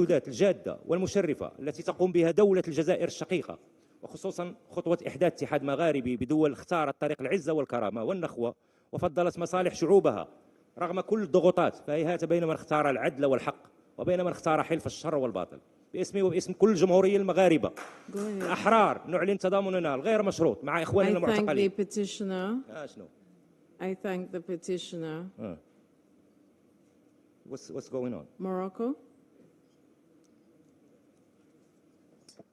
المجهودات الجادة والمشرفة التي تقوم بها دولة الجزائر الشقيقة، وخصوصا خطوة إحداث اتحاد مغاربي بدول اختارت طريق العزة والكرامة والنخوة وفضلت مصالح شعوبها رغم كل الضغوطات، فهيهات بين من اختار العدل والحق وبين من اختار حلف الشر والباطل. باسمي وباسم كل الجمهورية المغاربة الأحرار نعلن تضامننا الغير مشروط مع إخواننا المعتقلين. شنو؟ I thank the petitioner. What's going on? Morocco.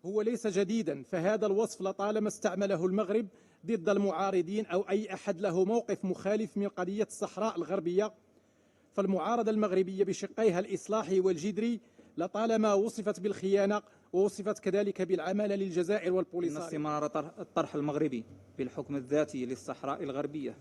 هو ليس جديدا، فهذا الوصف لطالما استعمله المغرب ضد المعارضين أو أي أحد له موقف مخالف من قضية الصحراء الغربية. فالمعارضة المغربية بشقيها الإصلاحي والجذري لطالما وصفت بالخيانة ووصفت كذلك بالعمالة للجزائر والبوليساريو. استمرار الطرح المغربي بالحكم الذاتي للصحراء الغربية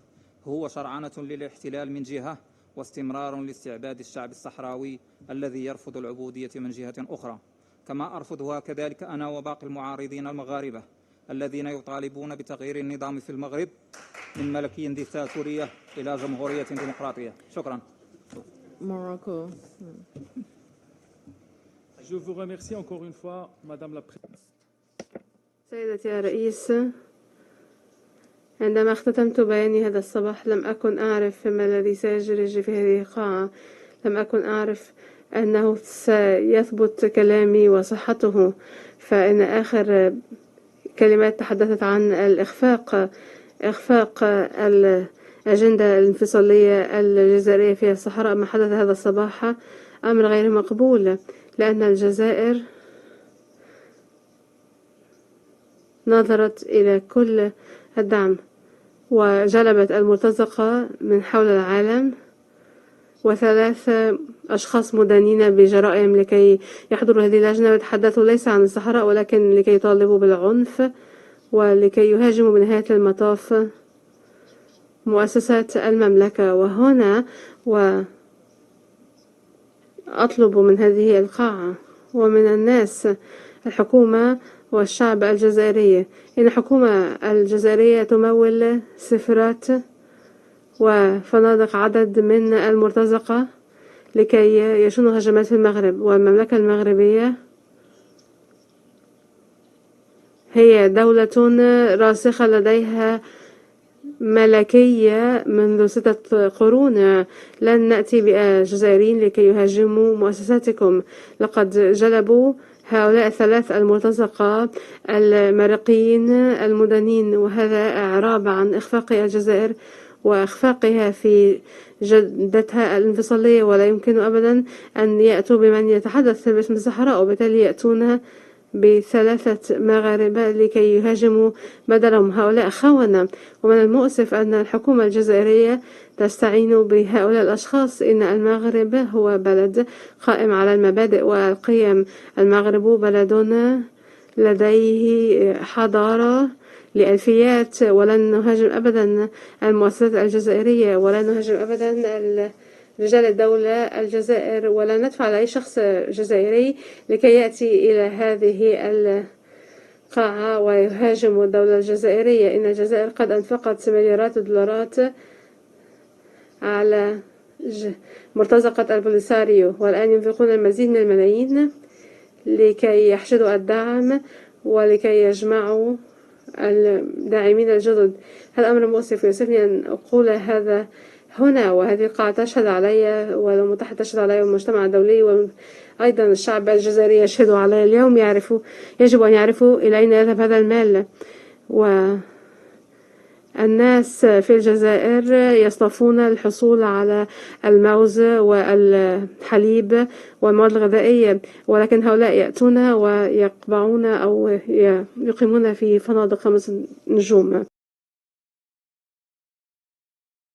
هو شرعنة للاحتلال من جهة، واستمرار لاستعباد الشعب الصحراوي الذي يرفض العبودية من جهة أخرى، كما أرفضها كذلك أنا وباقي المعارضين المغاربة الذين يطالبون بتغيير النظام في المغرب من ملكية ديكتاتورية إلى جمهورية ديمقراطية. شكرا. Morocco. Je vous remercie encore une fois, Madame la Présidente. سيدتي يا رئيس، عندما اختتمت بياني هذا الصباح لم أكن أعرف ما الذي سيجري في هذه القاعة. لم أكن أعرف أنه سيثبت كلامي وصحته، فإن آخر كلمات تحدثت عن إخفاق الأجندة الانفصالية الجزائرية في الصحراء. ما حدث هذا الصباح أمر غير مقبول، لأن الجزائر نظرت إلى كل الدعم وجلبت المرتزقة من حول العالم، وثلاث أشخاص مدانين بجرائم لكي يحضروا هذه اللجنة ويتحدثوا ليس عن الصحراء ولكن لكي يطالبوا بالعنف ولكي يهاجموا بنهاية المطاف مؤسسات المملكة. وهنا وأطلب من هذه القاعة ومن الناس الحكومة والشعب الجزائري، إن الحكومة الجزائرية تمول سفرات وفنادق عدد من المرتزقة لكي يشنوا هجمات في المغرب. والمملكة المغربية هي دولة راسخة لديها ملكية منذ 6 قرون. لن نأتي بجزائريين لكي يهاجموا مؤسساتكم. لقد جلبوا هؤلاء 3 المرتزقة المارقين المدنين، وهذا إعراب عن إخفاق الجزائر وإخفاقها في جدتها الانفصالية. ولا يمكن أبدا أن يأتوا بمن يتحدث باسم الصحراء، وبالتالي يأتون ب3 مغاربة لكي يهاجموا بدلهم. هؤلاء خونة. ومن المؤسف أن الحكومة الجزائرية تستعين بهؤلاء الأشخاص. إن المغرب هو بلد قائم على المبادئ والقيم. المغرب بلد لديه حضارة لألفيات، ولن نهاجم أبدا المؤسسات الجزائرية، ولا نهاجم أبدا رجال الدولة الجزائر، ولا ندفع على أي شخص جزائري لكي يأتي إلى هذه القاعة ويهاجم الدولة الجزائرية. إن الجزائر قد أنفقت مليارات الدولارات على مرتزقة البوليساريو، والآن ينفقون المزيد من الملايين لكي يحشدوا الدعم ولكي يجمعوا الداعمين الجدد. هذا أمر مؤسف يؤسفني أن أقول هذا هنا، وهذه القاعة تشهد علي والأمم المتحدة تشهد علي والمجتمع الدولي وأيضا الشعب الجزائري يشهد علي. اليوم يجب أن يعرفوا إلى أين يذهب هذا المال. والناس في الجزائر يصطفون الحصول على الموز والحليب والمواد الغذائية، ولكن هؤلاء يأتون ويقبعون أو يقيمون في فنادق 5 نجوم.